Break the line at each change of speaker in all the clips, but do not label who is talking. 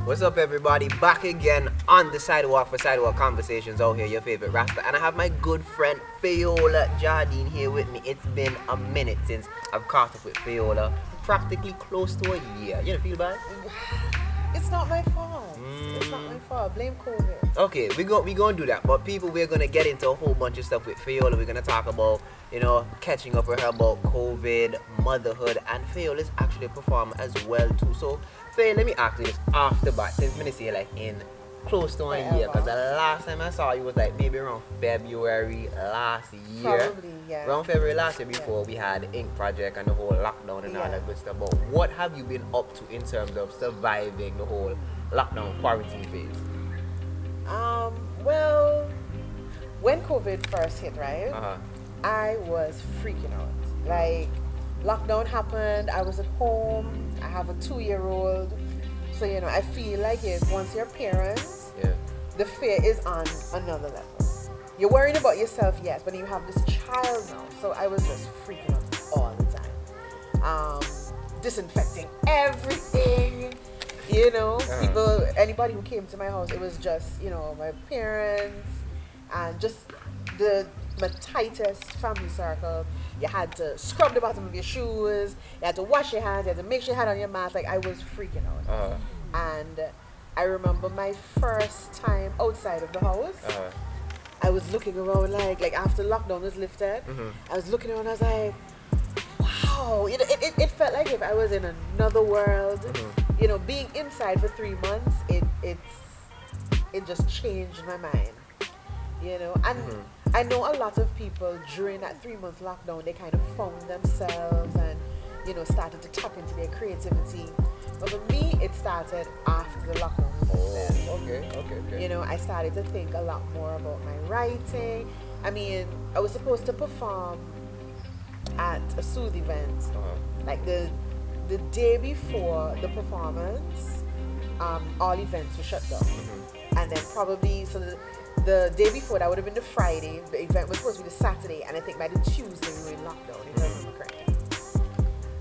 What's up, everybody? Back again on the Sidewalk for Sidewalk Conversations out here, your favorite Rasta. And I have my good friend Fayola Jardine here with me. It's been a minute since I've caught up with Fayola. Practically close to a year. You don't feel bad?
It's not my fault. It's not my fault. Blame COVID.
Okay, we're gonna do that. But people, we're gonna get into a whole bunch of stuff with Fayola. We're gonna talk about, catching up with her about COVID, motherhood, and Fayola is actually a performer as well too. So Faye, let me ask you this off the bat, since I'm say like in close to a year, because the last time I saw you was like maybe around February last year.
Probably, yeah.
Around February last year before we had Ink Project and the whole lockdown and all that good stuff. But what have you been up to in terms of surviving the whole lockdown quarantine phase?
Well, when COVID first hit, right? I was freaking out. Like, lockdown happened, I was at home, I have a 2-year-old. So, I feel like once you're parents, the fear is on another level. You're worrying about yourself, yes, but you have this child now. So I was just freaking out all the time. Disinfecting everything, people, anybody who came to my house, it was just, my parents and just my tightest family circle. You had to scrub the bottom of your shoes, you had to wash your hands, you had to make sure you had on your mask. Like, I was freaking out. And I remember my first time outside of the house, I was looking around like after lockdown was lifted, I was looking around, I was like, wow, it felt like if I was in another world. Being inside for 3 months, it just changed my mind. And I know a lot of people during that 3-month lockdown, they kind of found themselves and, started to tap into their creativity. But for me, it started after the lockdown.
Okay.
I started to think a lot more about my writing. I mean, I was supposed to perform at a Sooth event. Like the day before the performance, all events were shut down. And then probably, the day before, that would have been the Friday. The event was supposed to be the Saturday, and I think by the Tuesday we were in lockdown, if I remember correctly.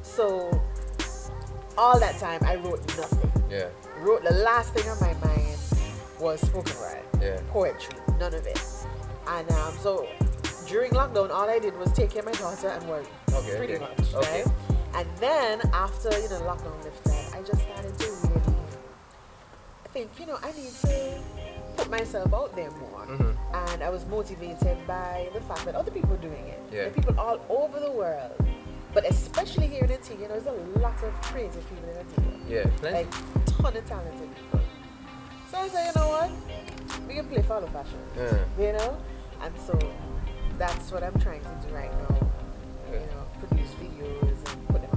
So, all that time I wrote nothing. The last thing on my mind was spoken word, poetry, none of it. And so, during lockdown, all I did was take care of my daughter and work, pretty much, right? And then, after, lockdown lifted, I just started to really think, I need to put myself out there more. And I was motivated by the fact that other people are doing it. There are people all over the world, but especially here in Antigua, there's a lot of creative people in Antigua.
Plenty.
Like, ton of talented people. So I said, you know what? We can play follow fashion. And so that's what I'm trying to do right now. Produce videos and put them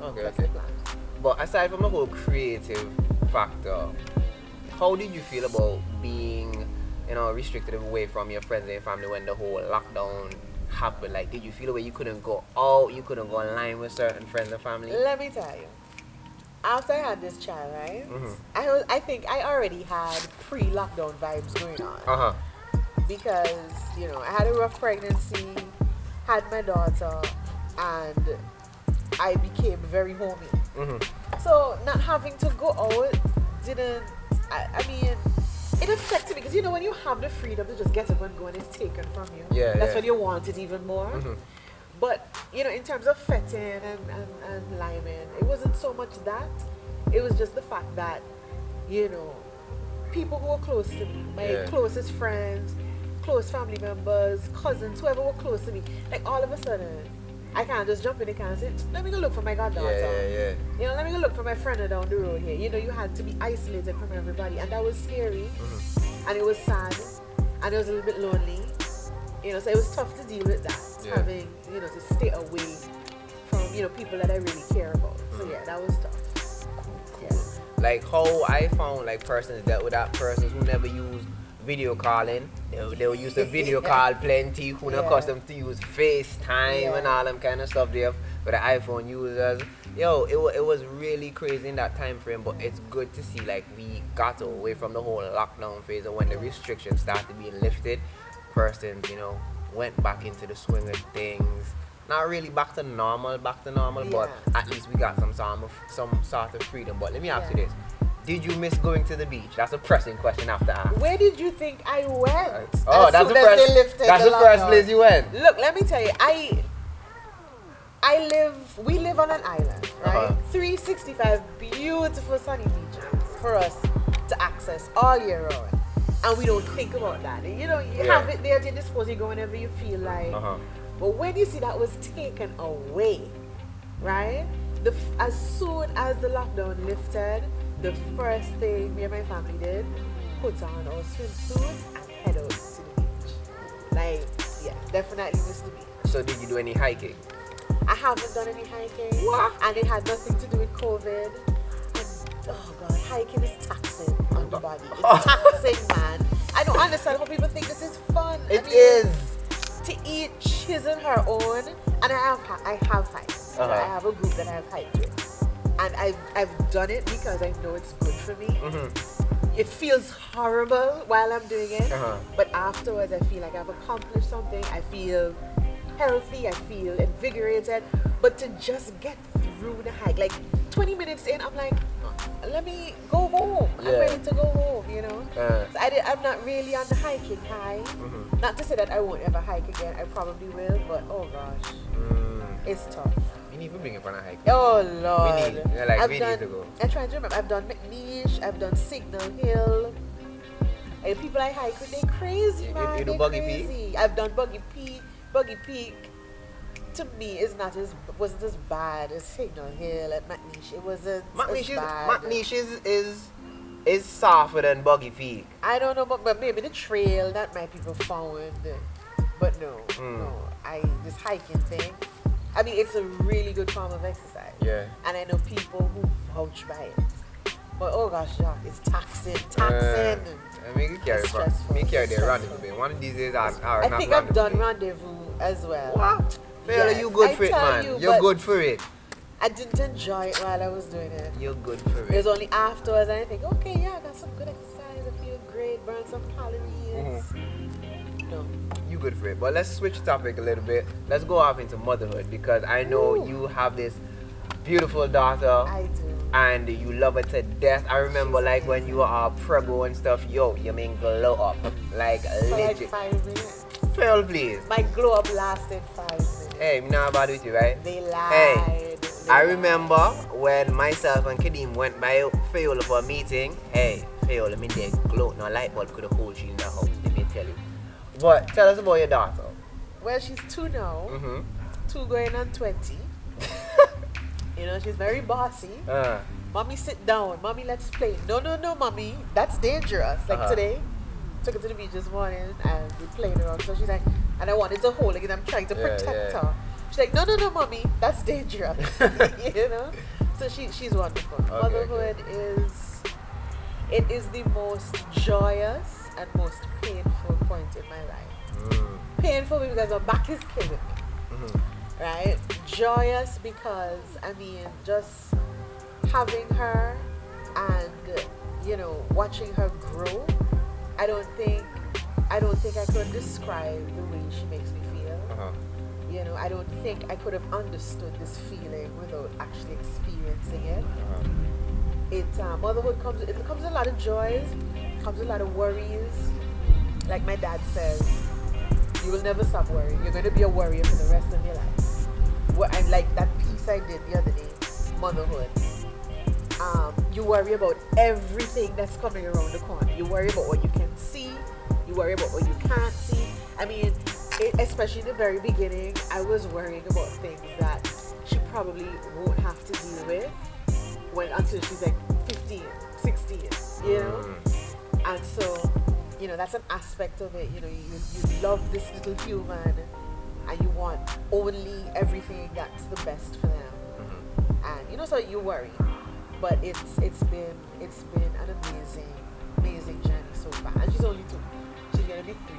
online. That's the plan.
But aside from the whole creative factor, how did you feel about being, restricted away from your friends and your family when the whole lockdown happened? Like, did you feel the way you couldn't go out, you couldn't go online with certain friends and family?
Let me tell you, after I had this child, right, I think I already had pre-lockdown vibes going on. Because, I had a rough pregnancy, had my daughter, and I became very homey. So not having to go out didn't, I mean, it affected me because when you have the freedom to just get up and go and it's taken from you, that's when you want it even more. But in terms of fetting and liming, it wasn't so much that. It was just the fact that people who were close to me, my closest friends, close family members, cousins, whoever were close to me, like all of a sudden I can't just jump in the car and say, let me go look for my goddaughter. Let me go look for my friend down the road here. You had to be isolated from everybody, and that was scary, and it was sad, and it was a little bit lonely. So it was tough to deal with that, having, to stay away from, people that I really care about. So that was tough.
Cool. Like how I found persons dealt with that, persons who never used video calling. They'll use the video call plenty, who not accustomed to use FaceTime and all them kind of stuff there for the iPhone users. It was really crazy in that time frame, but it's good to see we got away from the whole lockdown phase, and when the restrictions started being lifted, persons, went back into the swing of things. Not really back to normal, but at least we got some sort of freedom. But let me ask you this. Did you miss going to the beach? That's a pressing question after ask.
Where did you think I went?
Oh, that's the first place you went.
Look, let me tell you, we live on an island, right? 365 beautiful sunny beaches for us to access all year round. And we don't think about that. You know, you have it there at your disposal, you go whenever you feel like. But when you see that was taken away, right? As soon as the lockdown lifted, the first thing me and my family did, put on our swimsuits and head out to the beach. Like, yeah, definitely missed the beach.
So did you do any hiking?
I haven't done any hiking.
What?
And it had nothing to do with COVID. And, oh God, hiking is taxing on the body. It's taxing, man. I don't understand how people think this is fun.
It is.
To each his and her own. And I have hiked. I have a group that I have hiked with. And I've done it because I know it's good for me. It feels horrible while I'm doing it. But afterwards I feel like I've accomplished something. I feel healthy, I feel invigorated. But to just get through the hike, like 20 minutes in, I'm like, let me go home. I'm ready to go home, you know. So I'm not really on the hiking high. Not to say that I won't ever hike again. I probably will, but oh gosh, it's tough.
We need to bring it on a hike.
Oh Lord,
we need to go.
I'm trying to remember. I've done McNeish, I've done Signal Hill. And people I hike with, they're crazy, man.
You do Buggy Peak?
I've done Buggy Peak. Buggy Peak, to me, wasn't as bad as Signal Hill at McNeish. It wasn't as bad.
McNeish is softer than Buggy Peak.
I don't know, but maybe the trail that my people found. But no, this hiking thing. I mean, it's a really good form of exercise.
Yeah.
And I know people who vouch by it. But oh gosh, Jacques, it's taxing. I
mean, you carry the rendezvous. One of these days, I
think I've done rendezvous as well.
What? Fayola, you good for it, man. You're good for it.
I didn't enjoy it while I was doing it.
You're good for it.
It was only afterwards and I think, okay, yeah, I got some good exercise. I feel great, burn some calories. No.
You good for it. But let's switch topic a little bit. Let's go off into motherhood because I know you have this beautiful daughter.
I do.
And you love her to death. I remember like when you were prego and stuff, you mean glow up. Like legit.
Like 5 minutes.
Fayola, please.
My glow up lasted 5 minutes.
Hey, I'm not bad with you, right?
They lied.
Hey, I remember when myself and Kadeem went by Fayola for a meeting. Hey, Fayola, me there glow. No light bulb could have hold you in the house, let me tell you. But tell us about your daughter.
Well, she's 2 now. 2 going on 20. You know, she's very bossy. Mommy, sit down. Mommy, let's play. No, mommy. That's dangerous. Like today, took her to the beach this morning and we played around. So she's like, and I wanted to hold her and I'm trying to protect her. She's like, no, mommy. That's dangerous. You know? So she's wonderful. Motherhood is the most joyous and most painful point in my life. Painful because my back is killing me. Right? Joyous because, I mean, just having her and, you know, watching her grow, I don't think I could describe the way she makes me feel. You know, I don't think I could have understood this feeling without actually experiencing it. Motherhood comes with a lot of joys, comes with a lot of worries. Like my dad says, you will never stop worrying. You're going to be a worrier for the rest of your life. And like that piece I did the other day, Motherhood. You worry about everything that's coming around the corner. You worry about what you can see. You worry about what you can't see. I mean, especially in the very beginning, I was worrying about things that she probably won't have to deal with until she's like 15, 16, you know? And so, you know, that's an aspect of it. You know, you love this little human and you want only everything that's the best for them. And, you know, so you worry. But it's been an amazing journey so far. And she's only 2. She's going to be 3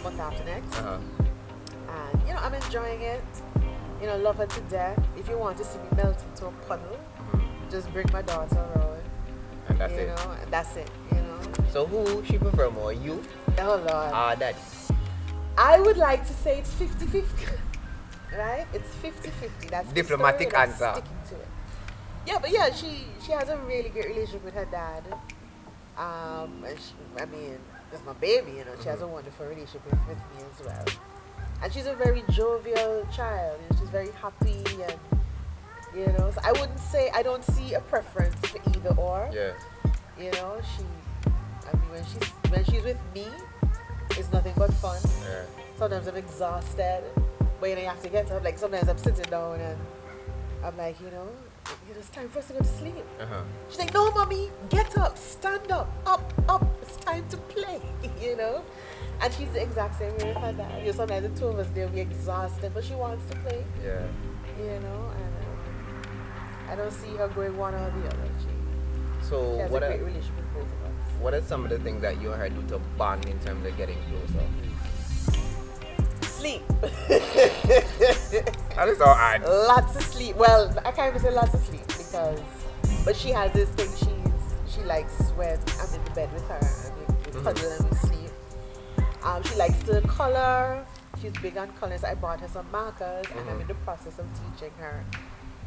month after next. And, you know, I'm enjoying it. You know, love her to death. If you want to see me melt into a puddle, just bring my daughter around.
And that's it.
You know, and that's it, you know.
So who she prefer more, you?
Oh, Lord.
Daddy?
I would like to say it's 50-50. Right? It's 50-50. That's
diplomatic answer.
Sticking to it. Yeah, but yeah, she has a really great relationship with her dad. And I mean, it's my baby, you know. She has a wonderful relationship with me as well. And she's a very jovial child. You know, she's very happy, and you know. So I wouldn't say I don't see a preference for either or.
Yeah.
You know, I mean, when she's with me, it's nothing but fun.
Yeah.
Sometimes I'm exhausted, but you know, you have to get up. Like sometimes I'm sitting down and I'm like, you know, it's time for us to go to sleep. She's like, no, mommy, get up, stand up, up. It's time to play, you know. And she's the exact same way with her dad. You know, sometimes the two of us, they'll be exhausted, but she wants to play.
Yeah.
You know, and I don't see her going one or the other. She has a great relationship with both of us.
What are some of the things that you and her do to bond in terms of getting closer?
Sleep.
That is all right.
Lots of sleep. Well, I can't even say lots of sleep but she has this thing she likes when I'm in the bed with her and we cuddle and we sleep. She likes to color. She's big on colors. I bought her some markers and I'm in the process of teaching her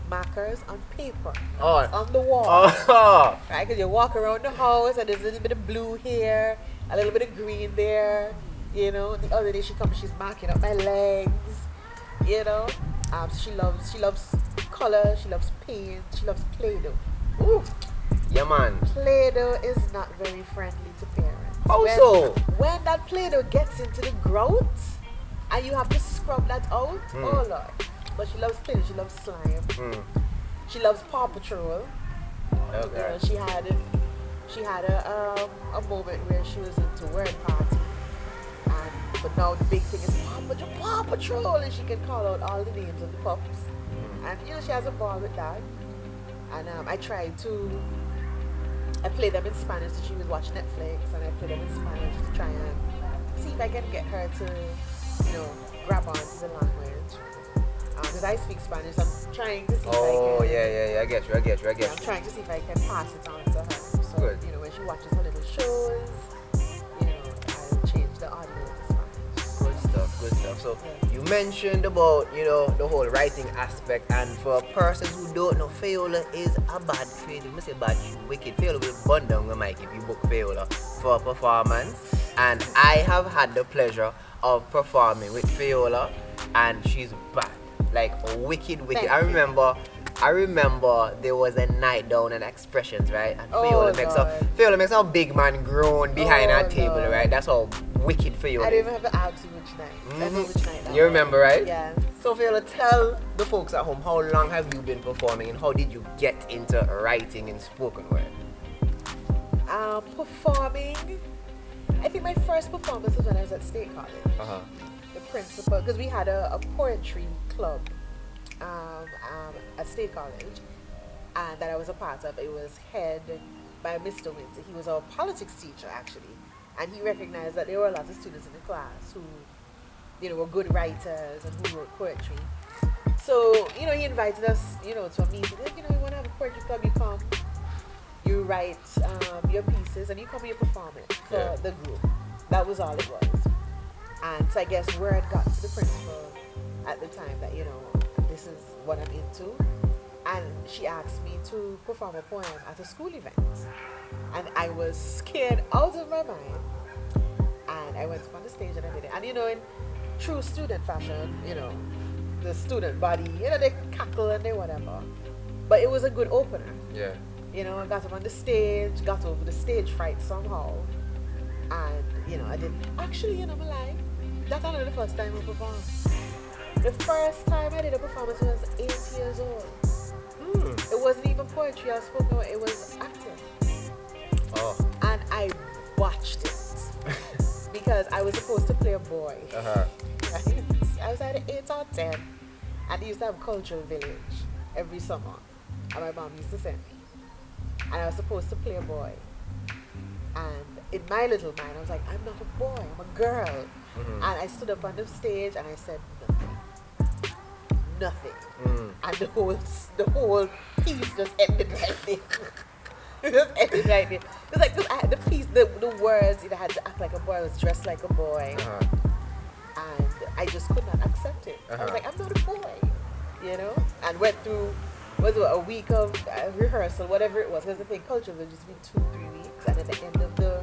markers on paper, on the wall. Right? Because you walk around the house and there's a little bit of blue here, a little bit of green there. You know, the other day she comes, she's marking up my legs. You know, she loves color. She loves paint. She loves Play-Doh.
Ooh, yeah, man.
Play-Doh is not very friendly to parents.
How so?
When that Play-Doh gets into the grout and you have to scrub that out, oh Lord. But she loves Play-Doh. She loves slime. She loves Paw Patrol.
Okay.
You know, she had a moment where she was into Word Party. But now the big thing is Paw Patrol, and she can call out all the names of the pups. And you know, she has a ball with that. And I play them in Spanish. So she was watching Netflix, and I play them in Spanish to try and see if I can get her to, you know, grab onto the language. Because I speak Spanish, I'm trying to see if I can.
Oh, yeah, I get you.
I'm trying to see if I can pass it on to her. So,
good.
You know, when she watches her little shows, you know, I'll change the audio to Spanish.
Good stuff. So you mentioned about, you know, the whole writing aspect, and for persons who don't know, Fayola is a bad creative. I say bad, wicked. Fayola will bun down the mic if you book Fayola for a performance. And I have had the pleasure of performing with Fayola, and she's bad. Like wicked. I remember there was a night down at Expressions, right? And Fayola makes a big man groan behind her table, right? That's how wicked Fayola.
I didn't even have to ask you which night. I know which night that
You remember, right?
Yeah.
So Fayola, tell the folks at home, how long have you been performing and how did you get into writing and spoken word?
Performing, I think my first performance was when I was at State College. The principal, because we had a poetry club at State College, and that I was a part of. It was headed by Mr. Winter. He was our politics teacher, actually, and he recognized that there were a lot of students in the class who, you know, were good writers and who wrote poetry. So, you know, he invited us, you know, to a meeting. Like, you know, you want to have a poetry club, you come, you write your pieces, and you come and you perform it for the group. That was all it was. And so I guess word got to the principal at the time that, you know, this is what I'm into. And she asked me to perform a poem at a school event. And I was scared out of my mind. And I went up on the stage and I did it. And, you know, in true student fashion, you know, the student body, you know, they cackle and they whatever. But it was a good opener.
Yeah.
You know, I got up on the stage, got over the stage fright somehow. And, you know, I did. Actually, you know, I'm lying. That's not the first time I performed. The first time I did a performance when I was 8 years old. It wasn't even poetry I was spoken about, it was acting. And I watched it. Because I was supposed to play a boy. Right? I was either 8 or 10. And they used to have a cultural village every summer. And my mom used to send me. And I was supposed to play a boy. And in my little mind, I was like, I'm not a boy, I'm a girl. And I stood up on the stage and I said nothing. And the whole piece just ended right there. It just ended right there. It was like the piece, the words, I had to act like a boy, I was dressed like a boy. And I just could not accept it. I was like, I'm not a boy, you know? And went through was it a week of rehearsal, whatever it was, because the thing culture will just be 2-3 weeks, and at the end of the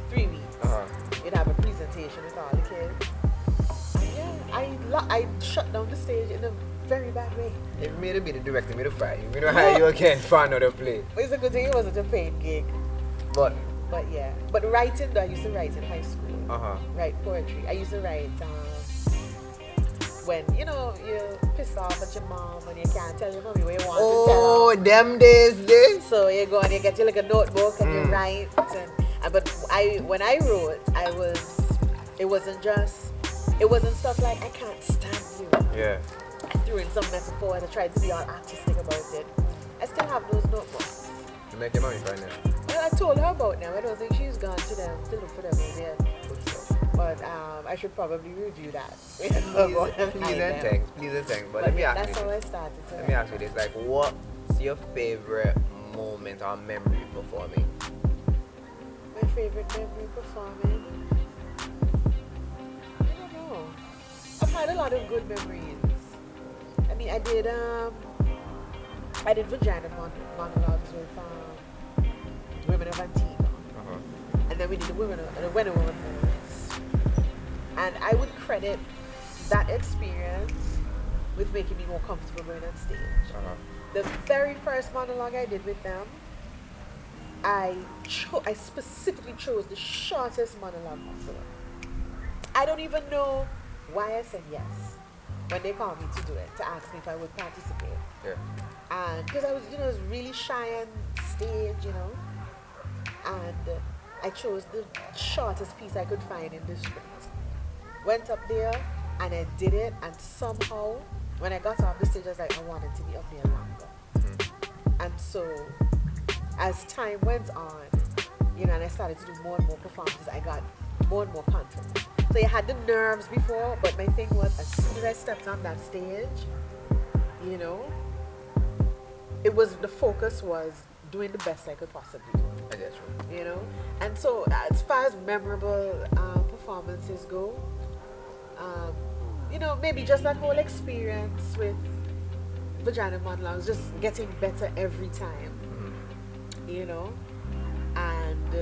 3 weeks, you'd have a presentation with all the kids. And yeah, I shut down the stage in a very bad way.
It made it be the director, made a fight. You know how you again for another play.
It's a good thing it wasn't a paid gig.
But
yeah. But writing, though, I used to write in high school. Write poetry. I used to write when, you know, you're pissed off at your mom and you can't tell your mommy what you want to tell her.
Oh, them days, this.
So you go and you get your like a notebook and you write. But when I wrote, it wasn't stuff like, I can't stand you.
Yeah.
I threw in some metaphors. I tried to be all artistic about it. I still have those notebooks.
You make your mommy find them?
Well, I told her about them. I don't think she's gone to them to look for them yet. But I should probably review that.
Please and thanks. But let me ask you.
That's how I started.
Let me ask you this: like, what's your favorite moment or memory performing?
My favorite memory performing? I don't know. I've had a lot of good memories. I mean, I did vagina monologues with women of Antigua, and then we did the Women Moves. And I would credit that experience with making me more comfortable going on stage. The very first monologue I did with them, I specifically chose the shortest monologue possible. I don't even know why I said yes when they called me to do it, to ask me if I would participate.
Yeah.
And because I was, was really shy on stage, and I chose the shortest piece I could find in the script. Went up there and I did it, and somehow when I got off the stage I was like, I wanted to be up there longer. And so as time went on, and I started to do more and more performances, I got more and more confident. So I had the nerves before, but my thing was, as soon as I stepped on that stage, the focus was doing the best I could possibly do.
I guess so.
And so as far as memorable performances go, maybe just that whole experience with vagina monologues, just getting better every time, and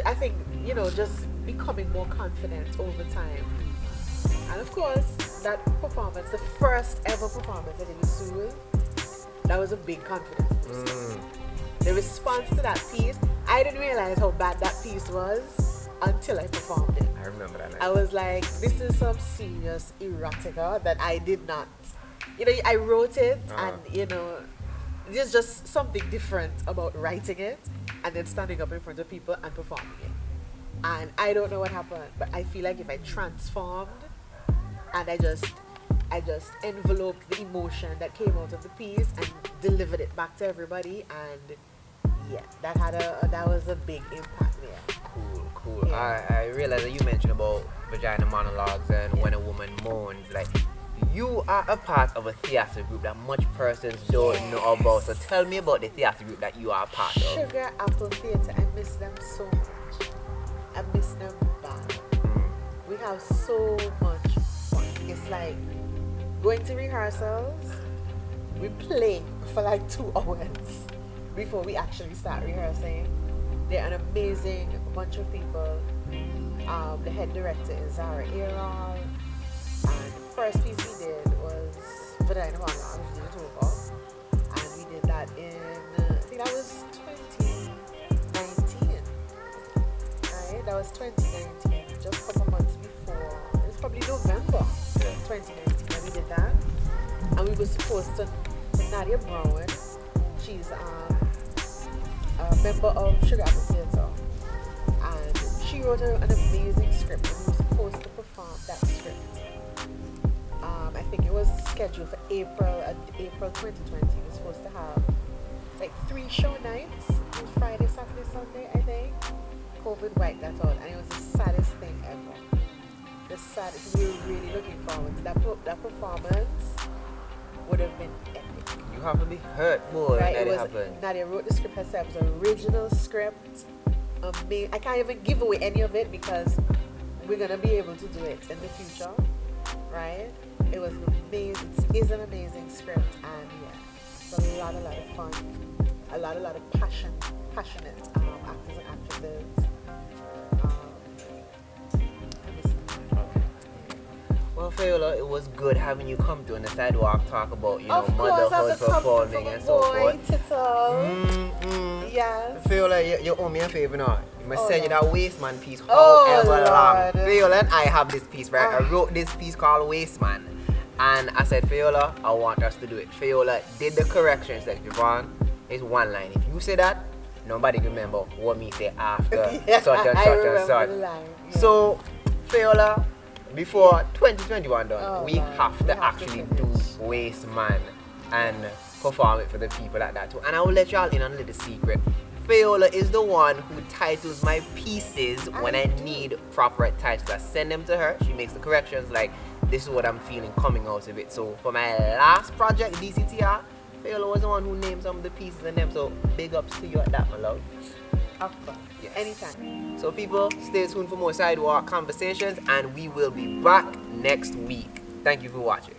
I think just becoming more confident over time. And of course, that performance, the first ever performance I did with Sue, that was a big confidence booster. The response to that piece, I didn't realize how bad that piece was until I performed it.
I remember that night.
I was like, this is some serious erotica that I did not. I wrote it, and there's just something different about writing it and then standing up in front of people and performing it. And I don't know what happened, but I feel like if I transformed and I just enveloped the emotion that came out of the piece and delivered it back to everybody, and yeah, that was a big impact there.
Cool.
Yeah.
I realized that you mentioned about vagina monologues and when a woman moans. Like, you are a part of a theater group that much persons don't know about. So tell me about the theater group that you are a part of.
Sugar Apple Theater. I miss them so much. I miss them bad. We have so much fun. It's like going to rehearsals. We play for like 2 hours before we actually start rehearsing. They're an amazing bunch of people. The head director is Zara Aaron. And the first piece we did was Vagina Monologues, and we did that in, I think that was 2019. Right? That was 2019, just a couple months before. It was probably November 2019 that we did that. And we were supposed to, Nadia Brown, she's a member of Sugar Apple Theater, and she wrote an amazing script, and we were supposed to perform that script. I think it was scheduled for April 2020. We were supposed to have like 3 show nights. It was Friday, Saturday, Sunday, I think. COVID wiped that out, and it was the saddest thing ever. The saddest. We were really looking forward to that performance. Would have been epic.
You have to be hurt, boy.
Right,
That happened.
Nadia wrote the script herself. It was an original script. I can't even give away any of it because we're gonna be able to do it in the future. right? It was amazing. It is an amazing script, and yeah, it's a lot of fun, a lot of passionate actors and actresses.
Well, Fayola, it was good having you come to on the sidewalk talk about,
Of course,
motherhood, performing, and so forth.
Yes.
Fayola, you owe me a favor now. You must send you that Wasteman piece,
Oh,
however long.
Lord.
Fayola and I have this piece, right? I wrote this piece called Wasteman. And I said, Fayola, I want us to do it. Fayola did the corrections. Like, Javon, it's one line. If you say that, nobody can remember what me say after such and such and such. So, Fayola, before 2021 done, we have to actually do Wasteman and perform it for the people like that too. And I will let y'all in on a little secret. Fayola is the one who titles my pieces when I need proper titles. I send them to her. She makes the corrections like, this is what I'm feeling coming out of it. So for my last project, DCTR, Fayola was the one who named some of the pieces and them. So big ups to you at that, my love.
Of course. Yes. Anytime.
So people, stay tuned for more Sidewalk conversations, and we will be back next week. Thank you for watching.